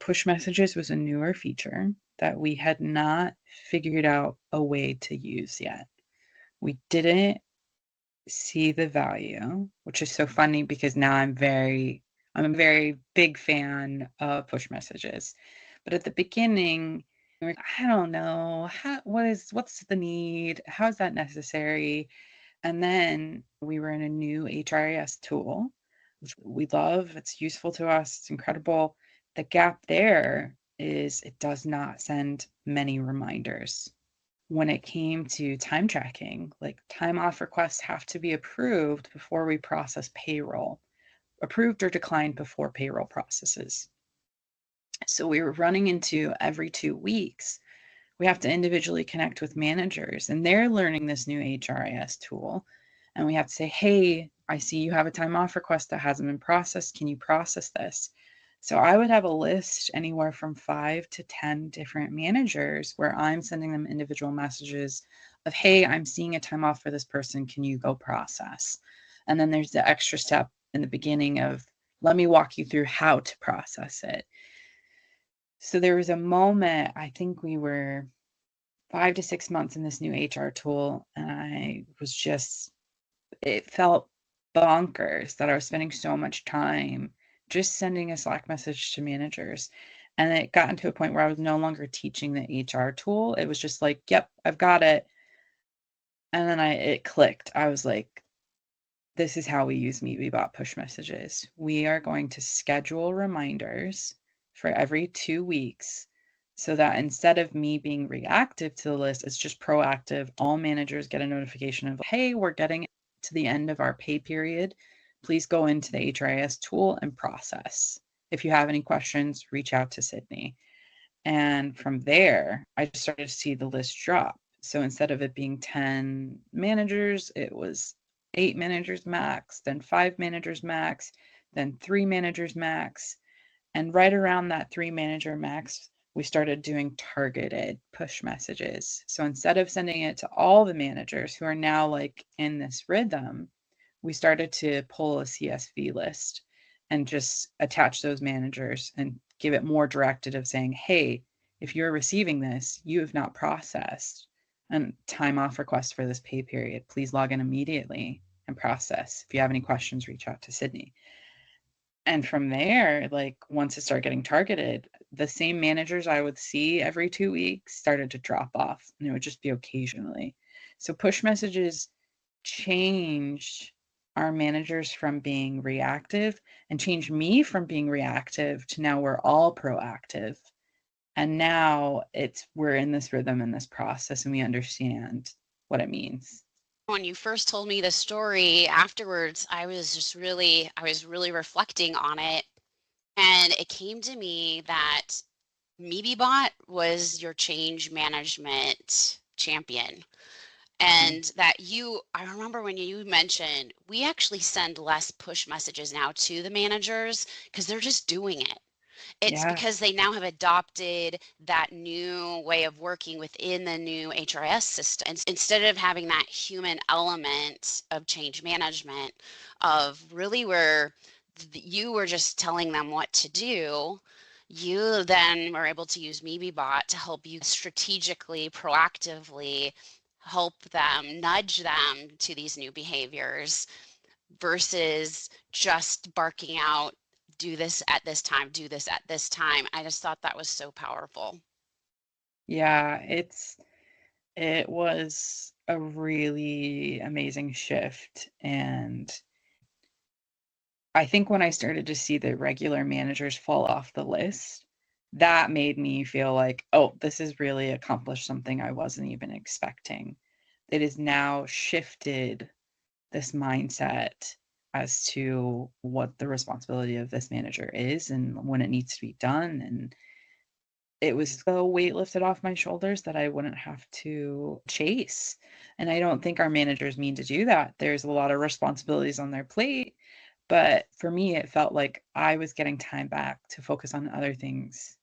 Push messages was a newer feature that we had not figured out a way to use yet. We didn't see the value, which is so funny because now I'm a very big fan of push messages. But at the beginning, we were like, I don't know, what's the need? How is that necessary? And then we were in a new HRIS tool, which we love. It's useful to us. It's incredible. The gap there is it does not send many reminders. When it came to time tracking, like time off requests have to be approved before we process payroll, approved or declined before payroll processes. So we were running into every 2 weeks, we have to individually connect with managers and they're learning this new HRIS tool. And we have to say, hey, I see you have a time off request that hasn't been processed. Can you process this? So I would have a list anywhere from 5 to 10 different managers where I'm sending them individual messages of, hey, I'm seeing a time off for this person. Can you go process? And then there's the extra step in the beginning of, let me walk you through how to process it. So there was a moment, I think we were 5 to 6 months in this new HR tool, and I was just, it felt bonkers that I was spending so much time just sending a Slack message to managers. And it got into a point where I was no longer teaching the HR tool. It was just like, yep, I've got it. And then it clicked. I was like, this is how we use MeBeBot push messages. We are going to schedule reminders for every 2 weeks so that instead of me being reactive to the list, it's just proactive. All managers get a notification of, hey, we're getting to the end of our pay period. Please go into the HRIS tool and process. If you have any questions, reach out to Sydney. And from there, I just started to see the list drop. So instead of it being 10 managers, it was 8 managers max, then 5 managers max, then 3 managers max. And right around that 3 manager max, we started doing targeted push messages. So instead of sending it to all the managers who are now like in this rhythm, we started to pull a CSV list and just attach those managers and give it more directed of saying, hey, if you're receiving this, you have not processed a time off request for this pay period. Please log in immediately and process. If you have any questions, reach out to Sydney. And from there, like once it started getting targeted, the same managers I would see every 2 weeks started to drop off, and it would just be occasionally. So push messages changed our managers from being reactive and changed me from being reactive to now we're all proactive. And now we're in this rhythm in this process and we understand what it means. When you first told me the story afterwards, I was really reflecting on it. And it came to me that MeBeBot was your change management champion. And that I remember when you mentioned, we actually send less push messages now to the managers because they're just doing it. It's because they now have adopted that new way of working within the new HRS system. And instead of having that human element of change management, of really where you were just telling them what to do, you then were able to use MeBeBot to help you strategically, proactively help them, nudge them to these new behaviors versus just barking out, do this at this time, do this at this time. I just thought that was so powerful. Yeah, it was a really amazing shift. And I think when I started to see the regular managers fall off the list, that made me feel like, oh, this has really accomplished something I wasn't even expecting. It has now shifted this mindset as to what the responsibility of this manager is and when it needs to be done. And it was the weight lifted off my shoulders that I wouldn't have to chase. And I don't think our managers mean to do that. There's a lot of responsibilities on their plate. But for me, it felt like I was getting time back to focus on other things